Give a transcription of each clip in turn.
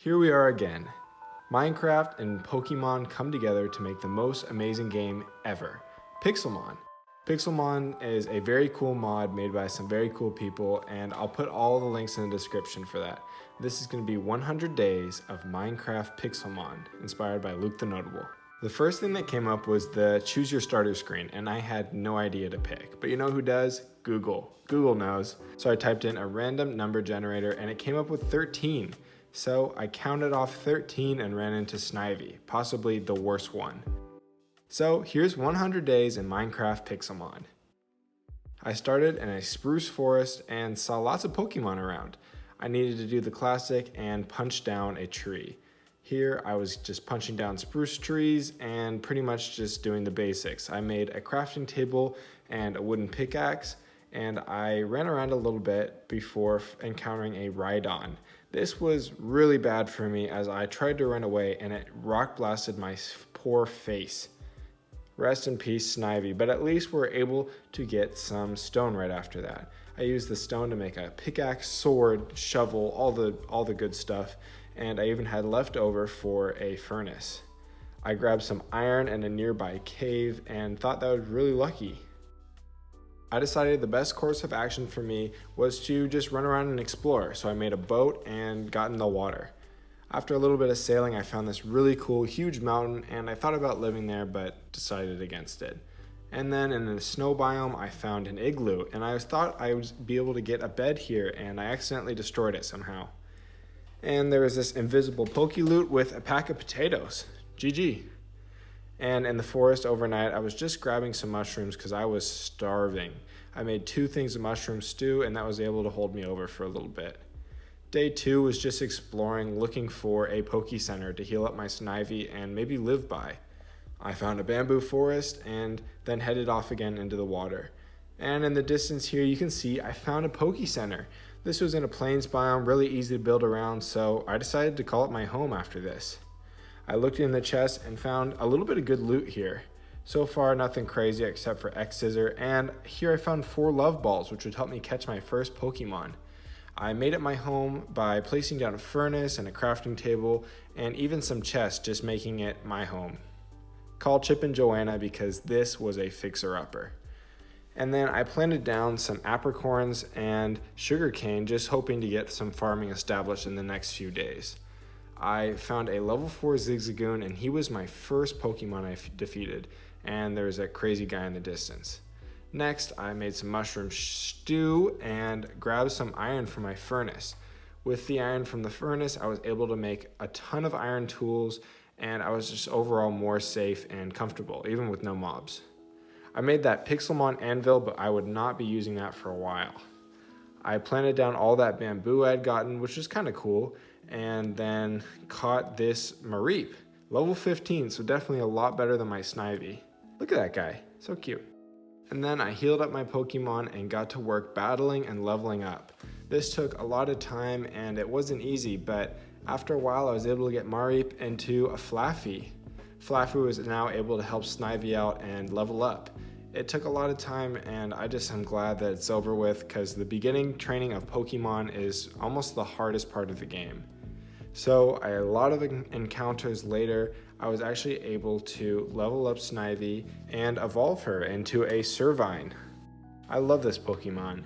Here we are again. Minecraft and Pokemon come together to make the most amazing game ever, Pixelmon. Pixelmon is a very cool mod made by some very cool people, and I'll put all the links in the description for that. This is going to be 100 days of Minecraft Pixelmon, inspired by Luke TheNotable. The first thing that came up was the choose your starter screen, and I had no idea to pick. But you know who does? Google. Google knows. So I typed in a random number generator and it came up with 13. So I counted off 13 and ran into Snivy, possibly the worst one. So here's 100 days in Minecraft Pixelmon. I started in a spruce forest and saw lots of Pokemon around. I needed to do the classic and punch down a tree. Here I was just punching down spruce trees and pretty much just doing the basics. I made a crafting table and a wooden pickaxe, and I ran around a little bit before encountering a Rhydon. This was really bad for me as I tried to run away and it rock blasted my poor face. Rest in peace, Snivy, but at least we're able to get some stone right after that. I used the stone to make a pickaxe, sword, shovel, all the good stuff, and I even had leftover for a furnace. I grabbed some iron in a nearby cave and thought that was really lucky. I decided the best course of action for me was to just run around and explore, so I made a boat and got in the water. After a little bit of sailing, I found this really cool, huge mountain, and I thought about living there, but decided against it. And then in the snow biome, I found an igloo, and I thought I would be able to get a bed here, and I accidentally destroyed it somehow. And there was this invisible Pokeloot with a pack of potatoes. GG. And in the forest overnight, I was just grabbing some mushrooms because I was starving. I made 2 things of mushroom stew, and that was able to hold me over for a little bit. Day 2 was just exploring, looking for a Poke Center to heal up my Snivy and maybe live by. I found a bamboo forest and then headed off again into the water. And in the distance here, you can see I found a Poke Center. This was in a plains biome, really easy to build around, so I decided to call it my home after this. I looked in the chest and found a little bit of good loot here. So far, nothing crazy except for X Scissor, and here I found 4 love balls, which would help me catch my first Pokemon. I made it my home by placing down a furnace and a crafting table, and even some chests, just making it my home. Call Chip and Joanna because this was a fixer-upper. And then I planted down some apricorns and sugarcane, just hoping to get some farming established in the next few days. I found a level 4 Zigzagoon, and he was my first Pokemon I defeated, and there's a crazy guy in the distance. Next, I made some mushroom stew and grabbed some iron from my furnace. With the iron from the furnace, I was able to make a ton of iron tools, and I was just overall more safe and comfortable, even with no mobs. I made that Pixelmon anvil, but I would not be using that for a while. I planted down all that bamboo I'd gotten, which was kind of cool, and then caught this Mareep, level 15, so definitely a lot better than my Snivy. Look at that guy, so cute. And then I healed up my Pokemon and got to work battling and leveling up. This took a lot of time and it wasn't easy, but after a while I was able to get Mareep into a Flaffy. Flaffy was now able to help Snivy out and level up. It took a lot of time, and I just am glad that it's over with because the beginning training of Pokemon is almost the hardest part of the game. So a lot of encounters later, I was actually able to level up Snivy and evolve her into a Servine. I love this Pokemon.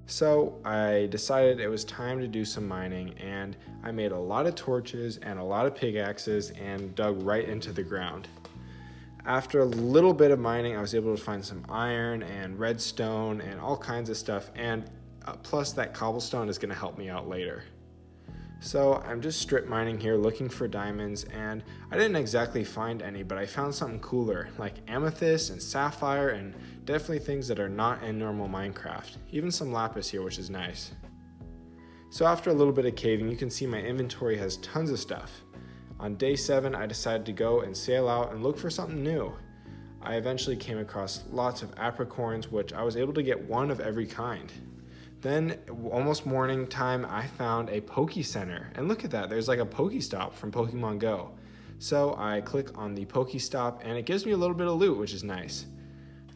So I decided it was time to do some mining, and I made a lot of torches and a lot of pickaxes and dug right into the ground. After a little bit of mining, I was able to find some iron and redstone and all kinds of stuff, and plus that cobblestone is going to help me out later. So I'm just strip mining here looking for diamonds, and I didn't exactly find any, but I found something cooler like amethyst and sapphire, and definitely things that are not in normal Minecraft. Even some lapis here, which is nice. So after a little bit of caving, you can see my inventory has tons of stuff. On day 7, I decided to go and sail out and look for something new. I eventually came across lots of apricorns, which I was able to get 1 of every kind. Then, almost morning time, I found a Poke Center. And look at that, there's like a Pokestop from Pokemon Go. So I click on the Pokestop and it gives me a little bit of loot, which is nice.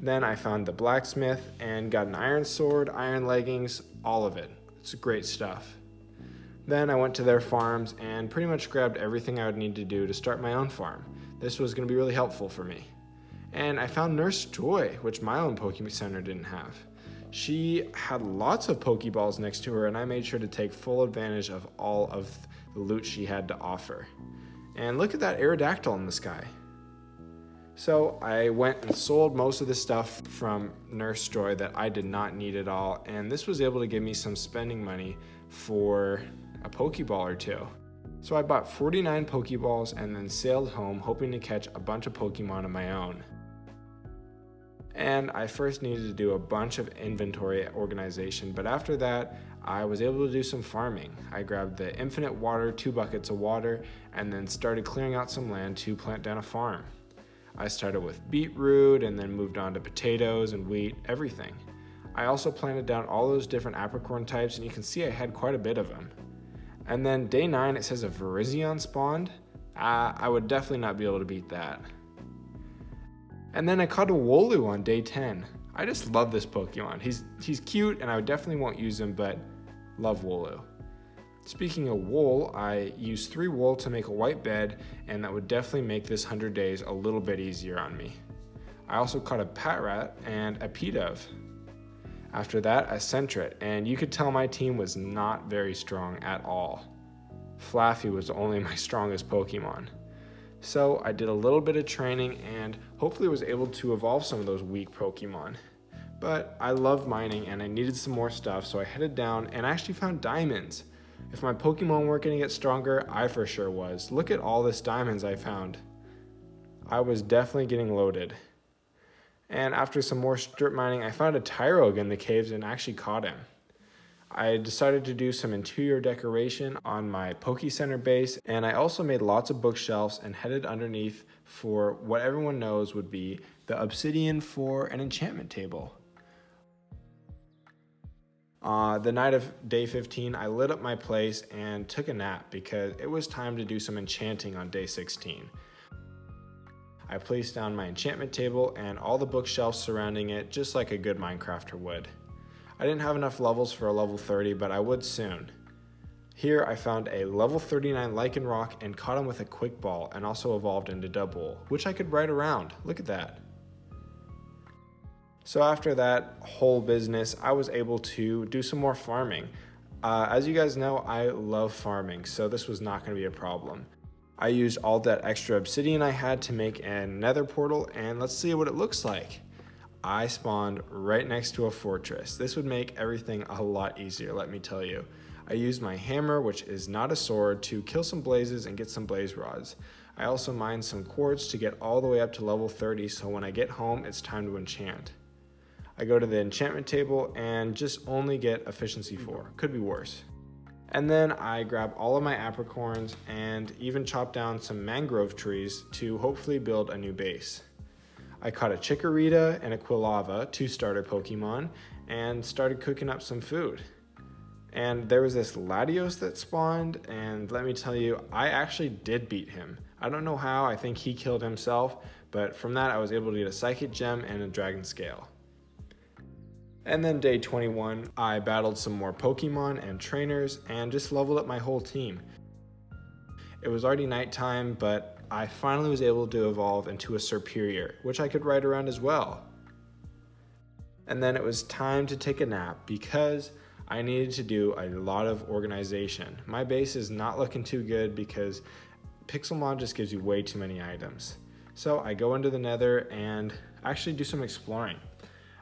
Then I found the blacksmith and got an iron sword, iron leggings, all of it. It's great stuff. Then I went to their farms and pretty much grabbed everything I would need to do to start my own farm. This was going to be really helpful for me. And I found Nurse Joy, which my own Pokemon Center didn't have. She had lots of Pokeballs next to her, and I made sure to take full advantage of all of the loot she had to offer. And look at that Aerodactyl in the sky. So I went and sold most of the stuff from Nurse Joy that I did not need at all, and this was able to give me some spending money for a Pokeball or two. So I bought 49 Pokeballs and then sailed home hoping to catch a bunch of Pokemon of my own. And I first needed to do a bunch of inventory organization, but after that, I was able to do some farming. I grabbed the infinite water, 2 buckets of water, and then started clearing out some land to plant down a farm. I started with beetroot and then moved on to potatoes and wheat, everything. I also planted down all those different apricorn types, and you can see I had quite a bit of them. And then day 9, it says a Virizion spawned. I would definitely not be able to beat that. And then I caught a Wooloo on day 10. I just love this Pokemon. He's cute, and I definitely won't use him, but love Wooloo. Speaking of wool, I used 3 wool to make a white bed, and that would definitely make this 100 days a little bit easier on me. I also caught a Patrat and a Pidove. After that, a Sentret, and you could tell my team was not very strong at all. Flaffy was only my strongest Pokemon. So I did a little bit of training and hopefully was able to evolve some of those weak Pokemon. But I love mining and I needed some more stuff, so I headed down and actually found diamonds. If my Pokemon weren't going to get stronger, I for sure was. Look at all this diamonds I found. I was definitely getting loaded. And after some more strip mining, I found a Tyrogue in the caves and actually caught him. I decided to do some interior decoration on my Poke Center base, and I also made lots of bookshelves and headed underneath for what everyone knows would be the obsidian for an enchantment table. The night of day 15, I lit up my place and took a nap because it was time to do some enchanting on day 16. I placed down my enchantment table and all the bookshelves surrounding it just like a good Minecrafter would. I didn't have enough levels for a level 30, but I would soon. Here I found a level 39 Lycanroc and caught him with a quick ball and also evolved into Double, which I could ride around. Look at that. So after that whole business, I was able to do some more farming. As you guys know, I love farming, so this was not going to be a problem. I used all that extra obsidian I had to make a nether portal, and let's see what it looks like. I spawned right next to a fortress. This would make everything a lot easier, let me tell you. I used my hammer, which is not a sword, to kill some blazes and get some blaze rods. I also mined some quartz to get all the way up to level 30, so when I get home, it's time to enchant. I go to the enchantment table and just only get efficiency 4. Could be worse. And then I grab all of my apricorns and even chop down some mangrove trees to hopefully build a new base. I caught a Chikorita and a Quilava, 2 starter Pokemon, and started cooking up some food. And there was this Latios that spawned, and let me tell you, I actually did beat him. I don't know how, I think he killed himself, but from that I was able to get a Psychic Gem and a Dragon Scale. And then day 21, I battled some more Pokemon and trainers and just leveled up my whole team. It was already nighttime, but I finally was able to evolve into a Serperior, which I could ride around as well. And then it was time to take a nap because I needed to do a lot of organization. My base is not looking too good because Pixelmon just gives you way too many items. So I go into the nether and actually do some exploring.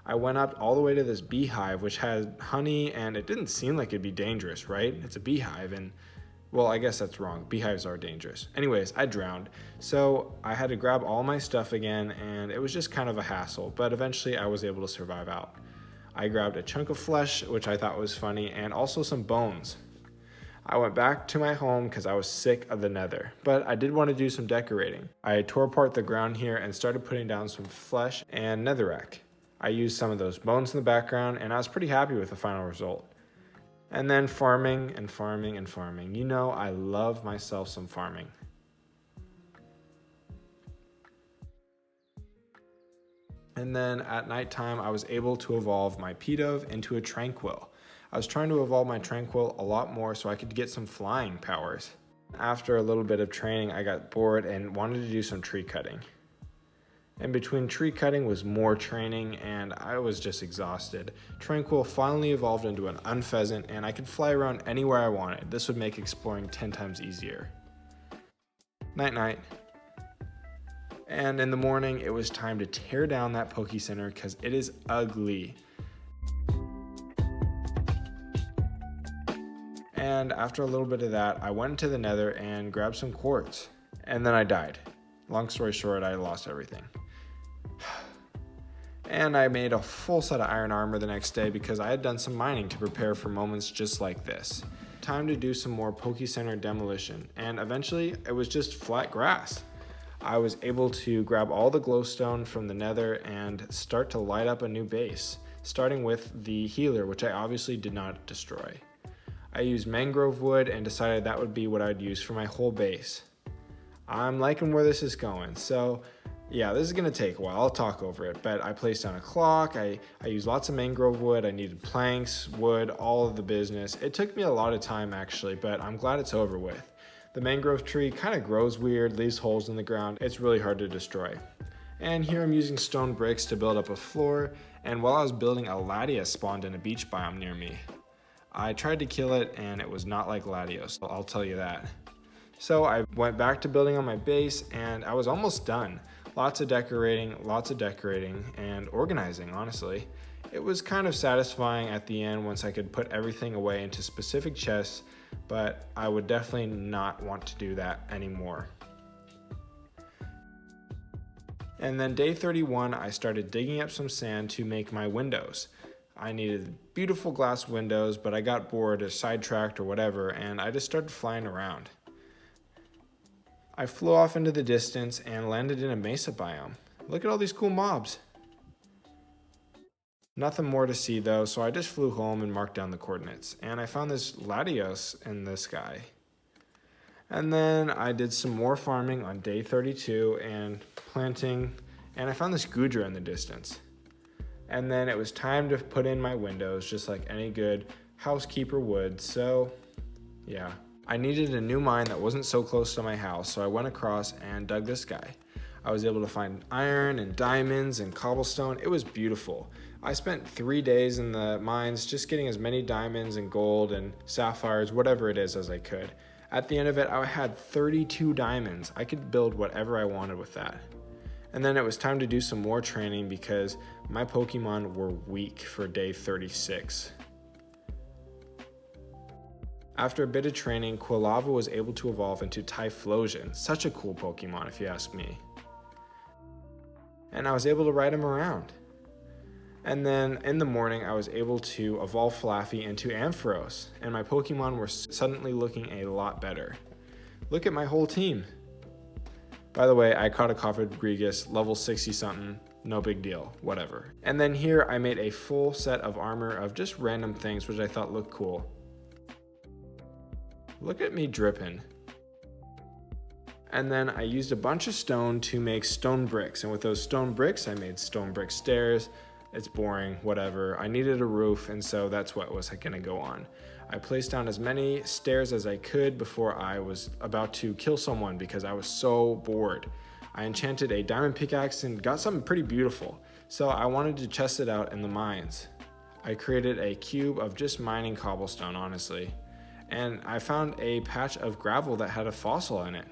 I went up all the way to this beehive, which had honey, and it didn't seem like it'd be dangerous, right? It's a beehive, and well, I guess that's wrong. Beehives are dangerous. Anyways, I drowned. So I had to grab all my stuff again, and it was just kind of a hassle, but eventually I was able to survive out. I grabbed a chunk of flesh, which I thought was funny, and also some bones. I went back to my home because I was sick of the nether, but I did want to do some decorating. I tore apart the ground here and started putting down some flesh and netherrack. I used some of those bones in the background, and I was pretty happy with the final result. And then farming and farming and farming. You know, I love myself some farming. And then at nighttime, I was able to evolve my Pidove into a Tranquil. I was trying to evolve my Tranquil a lot more so I could get some flying powers. After a little bit of training, I got bored and wanted to do some tree cutting. In between tree cutting was more training, and I was just exhausted. Tranquil finally evolved into an unpheasant, and I could fly around anywhere I wanted. This would make exploring 10 times easier. Night night. And in the morning, it was time to tear down that Poke Center because it is ugly. And after a little bit of that, I went into the Nether and grabbed some quartz. And then I died. Long story short, I lost everything. And I made a full set of iron armor the next day because I had done some mining to prepare for moments just like this. Time to do some more Poke Center demolition, and eventually it was just flat grass. I was able to grab all the glowstone from the Nether and start to light up a new base, starting with the healer, which I obviously did not destroy. I used mangrove wood and decided that would be what I'd use for my whole base. I'm liking where this is going, so yeah, this is gonna take a while. I'll talk over it, but I placed down a clock, I used lots of mangrove wood, I needed planks, wood, all of the business. It took me a lot of time actually, but I'm glad it's over with. The mangrove tree kind of grows weird, leaves holes in the ground. It's really hard to destroy. And here I'm using stone bricks to build up a floor, and while I was building, a Latios spawned in a beach biome near me. I tried to kill it, and it was not like Latios, I'll tell you that. So I went back to building on my base, and I was almost done. Lots of decorating, and organizing, honestly. It was kind of satisfying at the end once I could put everything away into specific chests, but I would definitely not want to do that anymore. And then day 31, I started digging up some sand to make my windows. I needed beautiful glass windows, but I got bored or sidetracked or whatever, and I just started flying around. I flew off into the distance and landed in a mesa biome. Look at all these cool mobs. Nothing more to see though, so I just flew home and marked down the coordinates. And I found this Latios in the sky. And then I did some more farming on day 32 and planting, and I found this Gudra in the distance. And then it was time to put in my windows, just like any good housekeeper would, so yeah. I needed a new mine that wasn't so close to my house, so I went across and dug this guy. I was able to find iron and diamonds and cobblestone. It was beautiful. I spent 3 days in the mines just getting as many diamonds and gold and sapphires, whatever it is, as I could. At the end of it, I had 32 diamonds. I could build whatever I wanted with that. And then it was time to do some more training because my Pokemon were weak for day 36. After a bit of training, Quilava was able to evolve into Typhlosion. Such a cool Pokemon if you ask me. And I was able to ride him around. And then in the morning, I was able to evolve Flaffy into Ampharos, and my Pokemon were suddenly looking a lot better. Look at my whole team. By the way, I caught a Cofagrigus, level 60 something, no big deal, whatever. And then here I made a full set of armor of just random things which I thought looked cool. Look at me dripping. And then I used a bunch of stone to make stone bricks, and with those stone bricks I made stone brick stairs. It's boring, whatever. I needed a roof, and so that's what was gonna go on. I placed down as many stairs as I could before I was about to kill someone because I was so bored. I enchanted a diamond pickaxe and got something pretty beautiful, so I wanted to test it out in the mines. I created a cube of just mining cobblestone, honestly. And I found a patch of gravel that had a fossil in it.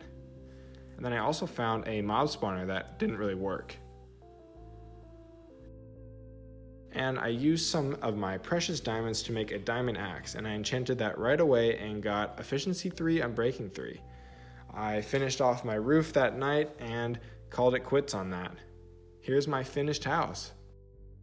And then I also found a mob spawner that didn't really work. And I used some of my precious diamonds to make a diamond axe, and I enchanted that right away and got efficiency 3 and breaking 3. I finished off my roof that night and called it quits on that. Here's my finished house.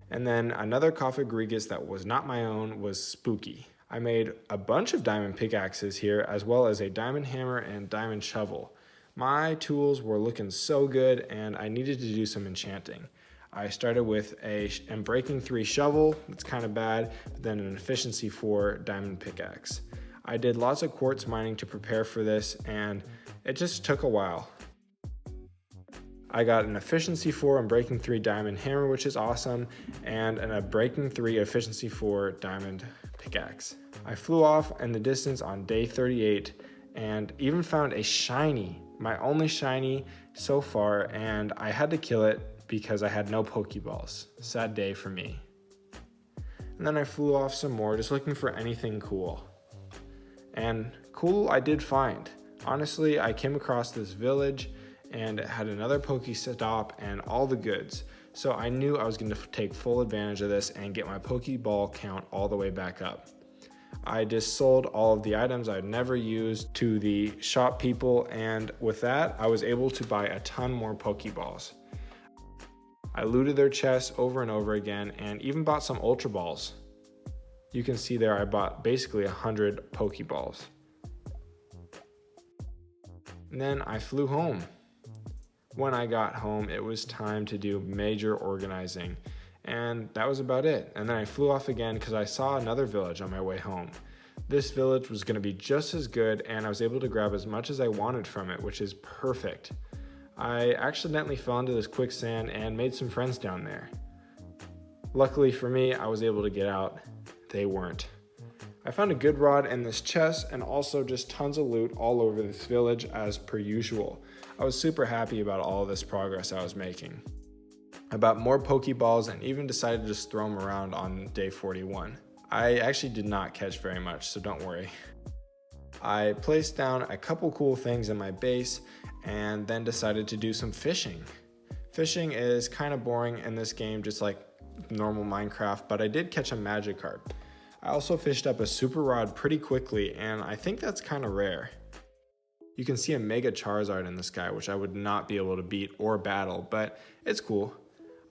And then another Cofagrigus that was not my own was Spooky. I made a bunch of diamond pickaxes here, as well as a diamond hammer and diamond shovel. My tools were looking so good, and I needed to do some enchanting. I started with a breaking 3 shovel, that's kind of bad, but then an efficiency 4 diamond pickaxe. I did lots of quartz mining to prepare for this, and it just took a while. I got an efficiency 4 and breaking 3 diamond hammer, which is awesome, and a breaking 3 efficiency 4 diamond pickaxe. I flew off in the distance on day 38 and even found a shiny, my only shiny so far, and I had to kill it because I had no Pokeballs. Sad day for me. And then I flew off some more, just looking for anything cool. And cool I did find. Honestly, I came across this village and it had another Pokestop and all the goods. So I knew I was going to take full advantage of this and get my Pokeball count all the way back up. I just sold all of the items I'd never used to the shop people, and with that, I was able to buy a ton more Pokeballs. I looted their chests over and over again and even bought some Ultra Balls. You can see there I bought basically 100 Pokeballs. And then I flew home. When I got home, it was time to do major organizing, and that was about it. And then I flew off again because I saw another village on my way home. This village was going to be just as good, and I was able to grab as much as I wanted from it, which is perfect. I accidentally fell into this quicksand and made some friends down there. Luckily for me, I was able to get out. They weren't. I found a good rod in this chest and also just tons of loot all over this village as per usual. I was super happy about all this progress I was making. I bought more Pokeballs and even decided to just throw them around on day 41. I actually did not catch very much, so don't worry. I placed down a couple cool things in my base and then decided to do some fishing. Fishing is kind of boring in this game, just like normal Minecraft, but I did catch a Magikarp. I also fished up a super rod pretty quickly, and I think that's kind of rare. You can see a Mega Charizard in the sky, which I would not be able to beat or battle, but it's cool.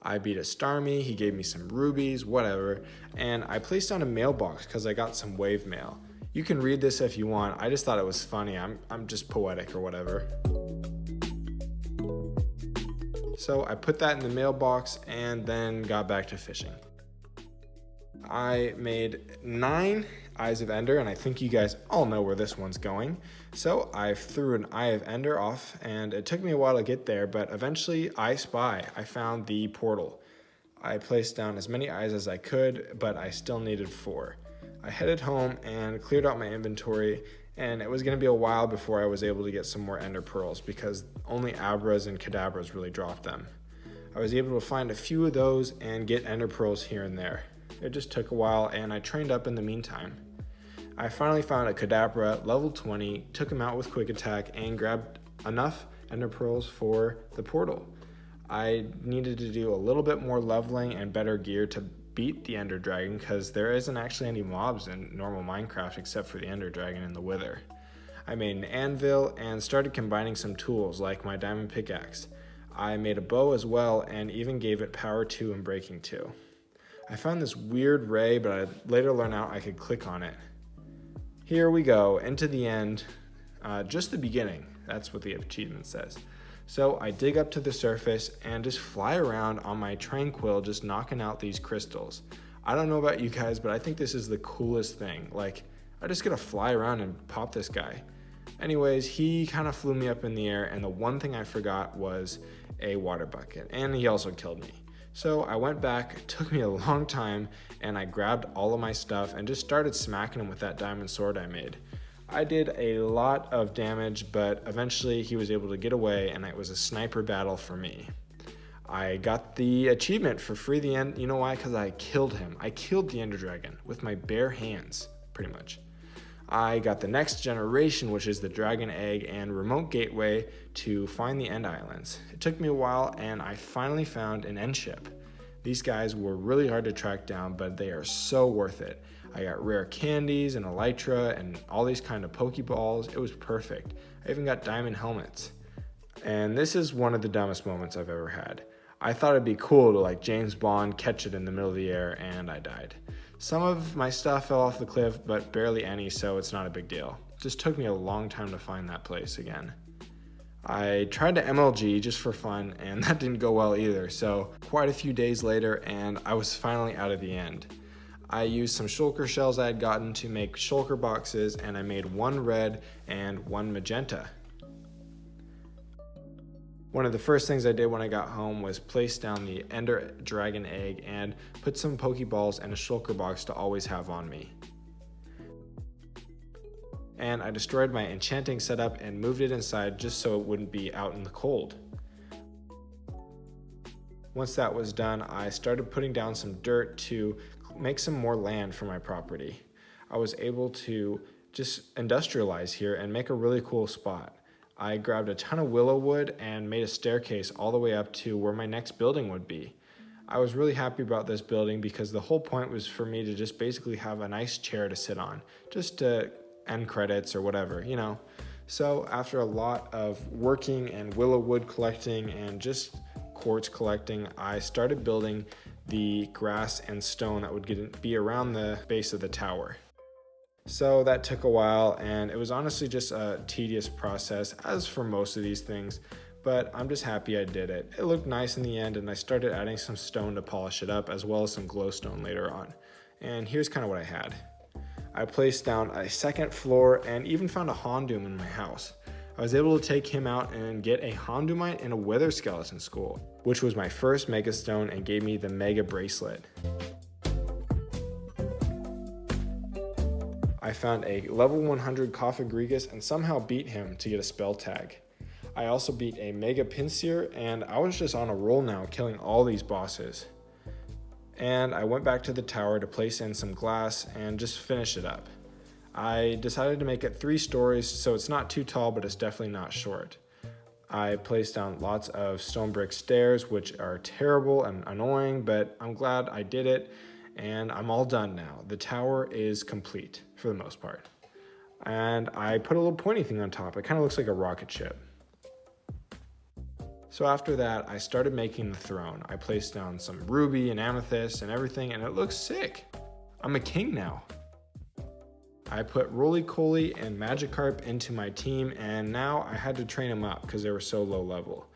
I beat a Starmie, he gave me some rubies, whatever, and I placed down a mailbox because I got some wave mail. You can read this if you want, I just thought it was funny, I'm just poetic or whatever. So I put that in the mailbox and then got back to fishing. I made 9 Eyes of Ender, and I think you guys all know where this one's going. So I threw an Eye of Ender off, and it took me a while to get there, but eventually I found the portal. I placed down as many eyes as I could, but I still needed 4. I headed home and cleared out my inventory, and it was going to be a while before I was able to get some more Ender Pearls because only Abras and Kadabras really dropped them. I was able to find a few of those and get Ender Pearls here and there. It just took a while, and I trained up in the meantime. I finally found a Kadabra, level 20, took him out with Quick Attack, and grabbed enough Ender Pearls for the portal. I needed to do a little bit more leveling and better gear to beat the Ender Dragon, because there isn't actually any mobs in normal Minecraft except for the Ender Dragon and the Wither. I made an anvil and started combining some tools like my diamond pickaxe. I made a bow as well and even gave it power 2 and breaking 2. I found this weird ray, but I later learned out I could click on it. Here we go, into the end, just the beginning. That's what the achievement says. So I dig up to the surface and just fly around on my Tranquil, just knocking out these crystals. I don't know about you guys, but I think this is the coolest thing. Like, I just get to fly around and pop this guy. Anyways, he kind of flew me up in the air, and the one thing I forgot was a water bucket, and he also killed me. So I went back, it took me a long time, and I grabbed all of my stuff and just started smacking him with that diamond sword I made. I did a lot of damage, but eventually he was able to get away, and it was a sniper battle for me. I got the achievement for free the end. You know why? Because I killed him. I killed the Ender Dragon with my bare hands, pretty much. I got the next generation, which is the Dragon Egg and Remote Gateway to find the End Islands. It took me a while, and I finally found an End Ship. These guys were really hard to track down, but they are so worth it. I got rare candies and Elytra and all these kind of Pokeballs. It was perfect. I even got diamond helmets. And this is one of the dumbest moments I've ever had. I thought it'd be cool to like James Bond catch it in the middle of the air, and I died. Some of my stuff fell off the cliff, but barely any, so it's not a big deal. It just took me a long time to find that place again. I tried to MLG just for fun, and that didn't go well either, so quite a few days later, and I was finally out of the end. I used some shulker shells I had gotten to make shulker boxes, and I made 1 red and 1 magenta. One of the first things I did when I got home was place down the Ender Dragon Egg and put some Pokeballs and a shulker box to always have on me. and I destroyed my enchanting setup and moved it inside just so it wouldn't be out in the cold. Once that was done, I started putting down some dirt to make some more land for my property. I was able to just industrialize here and make a really cool spot. I grabbed a ton of willow wood and made a staircase all the way up to where my next building would be. I was really happy about this building because the whole point was for me to just basically have a nice chair to sit on, just to end credits or whatever, you know. So after a lot of working and willow wood collecting and just quartz collecting, I started building the grass and stone that would be around the base of the tower. So that took a while, and it was honestly just a tedious process, as for most of these things, but I'm just happy I did it. It looked nice in the end, and I started adding some stone to polish it up, as well as some glowstone later on. And here's kind of what I had. I placed down a second floor and even found a Hondoom in my house. I was able to take him out and get a Hondoomite and a Wither Skeleton Skull, which was my first Mega Stone and gave me the Mega Bracelet. I found a level 100 Cophagrigus and somehow beat him to get a spell tag. I also beat a Mega Pinsir, and I was just on a roll now, killing all these bosses. And I went back to the tower to place in some glass and just finish it up. I decided to make it 3 stories, so it's not too tall, but it's definitely not short. I placed down lots of stone brick stairs, which are terrible and annoying, but I'm glad I did it. And I'm all done now. The tower is complete for the most part. And I put a little pointy thing on top. It kind of looks like a rocket ship. So after that, I started making the throne. I placed down some ruby and amethyst and everything, and it looks sick. I'm a king now. I put Roly-Coly and Magikarp into my team, and now I had to train them up because they were so low level.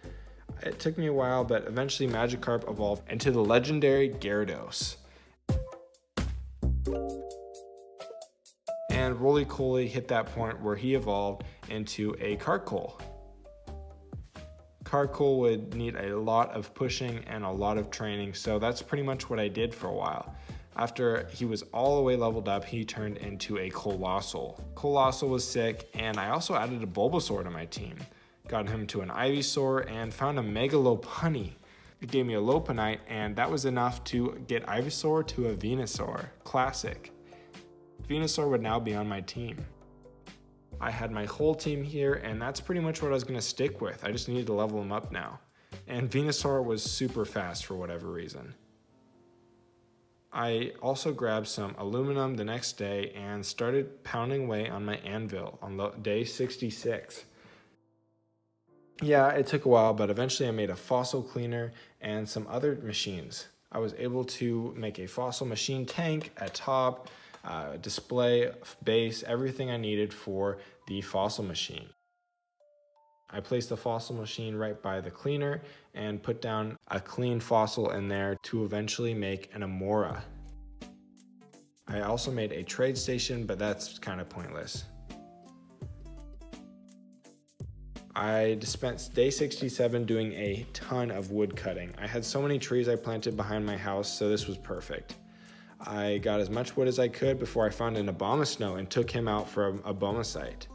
It took me a while, but eventually Magikarp evolved into the legendary Gyarados. And Roly-Coly hit that point where he evolved into a Carkol. Carkol would need a lot of pushing and a lot of training, so that's pretty much what I did for a while. After he was all the way leveled up, he turned into a Colossal. Colossal was sick, and I also added a Bulbasaur to my team. Got him to an Ivysaur and found a Mega Lopunny. It gave me a Lopunite, and that was enough to get Ivysaur to a Venusaur. Classic. Venusaur would now be on my team. I had my whole team here, and that's pretty much what I was going to stick with. I just needed to level him up now. And Venusaur was super fast for whatever reason. I also grabbed some aluminum the next day and started pounding away on my anvil on day 66. Yeah, it took a while, but eventually I made a fossil cleaner and some other machines. I was able to make a fossil machine tank, a top, display, base, everything I needed for the fossil machine. I placed the fossil machine right by the cleaner and put down a clean fossil in there to eventually make an Amora. I also made a trade station, but that's kind of pointless. I spent day 67 doing a ton of wood cutting. I had so many trees I planted behind my house, so this was perfect. I got as much wood as I could before I found an Abomasnow and took him out from a Abomasite.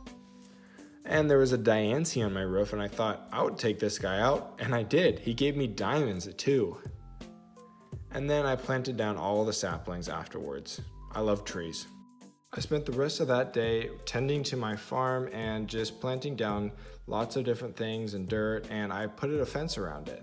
And there was a Diancie on my roof, and I thought I would take this guy out, and I did. He gave me diamonds too. And then I planted down all the saplings afterwards. I love trees. I spent the rest of that day tending to my farm and just planting down lots of different things and dirt, and I put a fence around it.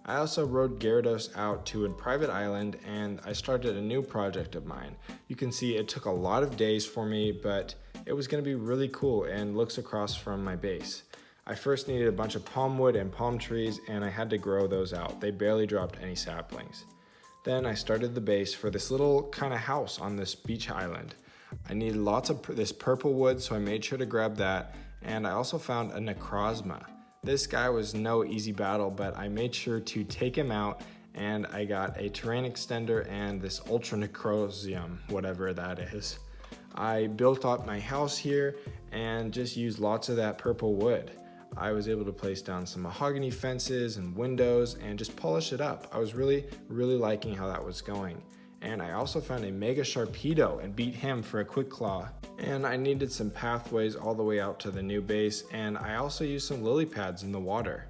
I also rode Gyarados out to a private island, and I started a new project of mine. You can see it took a lot of days for me, but it was going to be really cool and looks across from my base. I first needed a bunch of palm wood and palm trees, and I had to grow those out. They barely dropped any saplings. Then I started the base for this little kind of house on this beach island. I needed lots of this purple wood, so I made sure to grab that, and I also found a Necrozma. This guy was no easy battle, but I made sure to take him out, and I got a terrain extender and this Ultra Necrosium, whatever that is. I built up my house here and just used lots of that purple wood. I was able to place down some mahogany fences and windows and just polish it up. I was really liking how that was going. And I also found a Mega Sharpedo and beat him for a quick claw. And I needed some pathways all the way out to the new base, and I also used some lily pads in the water.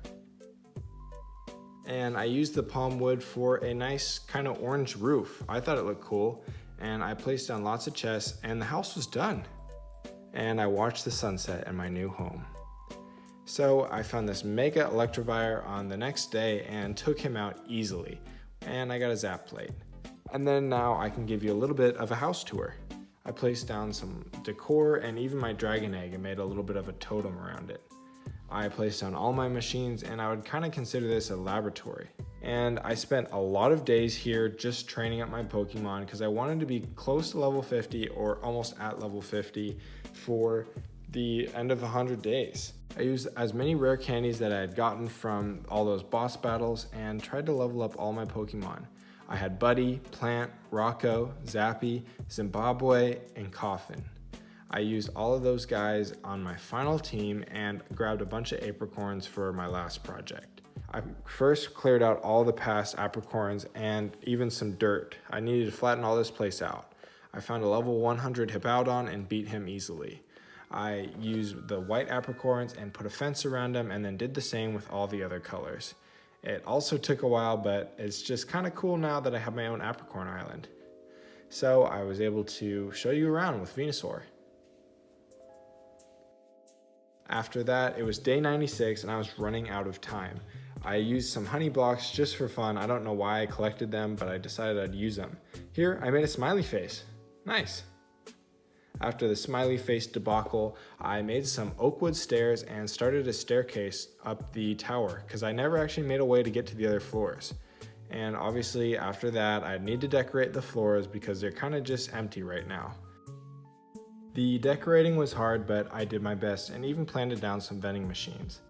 And I used the palm wood for a nice kind of orange roof. I thought it looked cool, and I placed down lots of chests, and the house was done. And I watched the sunset in my new home. So I found this Mega Electivire on the next day and took him out easily, and I got a zap plate. And then now I can give you a little bit of a house tour. I placed down some decor and even my dragon egg and made a little bit of a totem around it. I placed down all my machines, and I would kind of consider this a laboratory. And I spent a lot of days here just training up my Pokemon because I wanted to be close to level 50 or almost at level 50 for the end of 100 days. I used as many rare candies that I had gotten from all those boss battles and tried to level up all my Pokemon. I had Buddy, Plant, Rocco, Zappy, Zimbabwe, and Coffin. I used all of those guys on my final team and grabbed a bunch of apricorns for my last project. I first cleared out all the past apricorns and even some dirt. I needed to flatten all this place out. I found a level 100 Hippowdon and beat him easily. I used the white apricorns and put a fence around them, and then did the same with all the other colors. It also took a while, but it's just kind of cool now that I have my own apricorn island. So I was able to show you around with Venusaur. After that, it was day 96 and I was running out of time. I used some honey blocks just for fun. I don't know why I collected them, but I decided I'd use them. Here, I made a smiley face. Nice. After the smiley face debacle, I made some oakwood stairs and started a staircase up the tower because I never actually made a way to get to the other floors. And obviously after that, I need to decorate the floors because they're kind of just empty right now. The decorating was hard, but I did my best and even planted down some vending machines.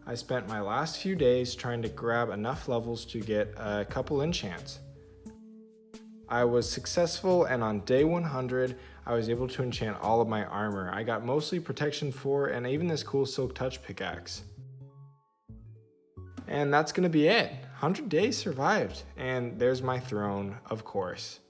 I spent my last few days trying to grab enough levels to get a couple enchants. I was successful, and on day 100, I was able to enchant all of my armor. I got mostly protection 4 and even this cool silk touch pickaxe. And that's gonna be it. 100 days survived, and there's my throne, of course.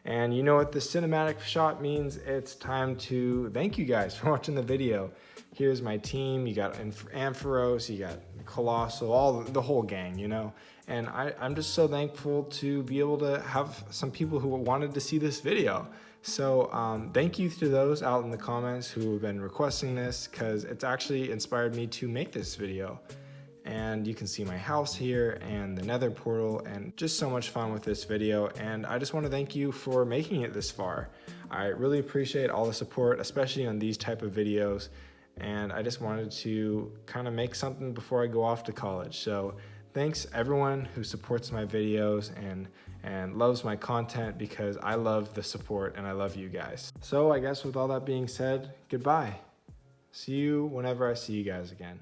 And you know what the cinematic shot means? It's time to thank you guys for watching the video. Here's my team. You got Ampharos, you got Colossal, the whole gang, you know? And I'm just so thankful to be able to have some people who wanted to see this video. So thank you to those out in the comments who have been requesting this, because it's actually inspired me to make this video. And you can see my house here and the nether portal, and just so much fun with this video. And I just want to thank you for making it this far. I really appreciate all the support, especially on these type of videos. And I just wanted to kind of make something before I go off to college. So thanks everyone who supports my videos and loves my content, because I love the support and I love you guys. So I guess with all that being said, goodbye. See you whenever I see you guys again.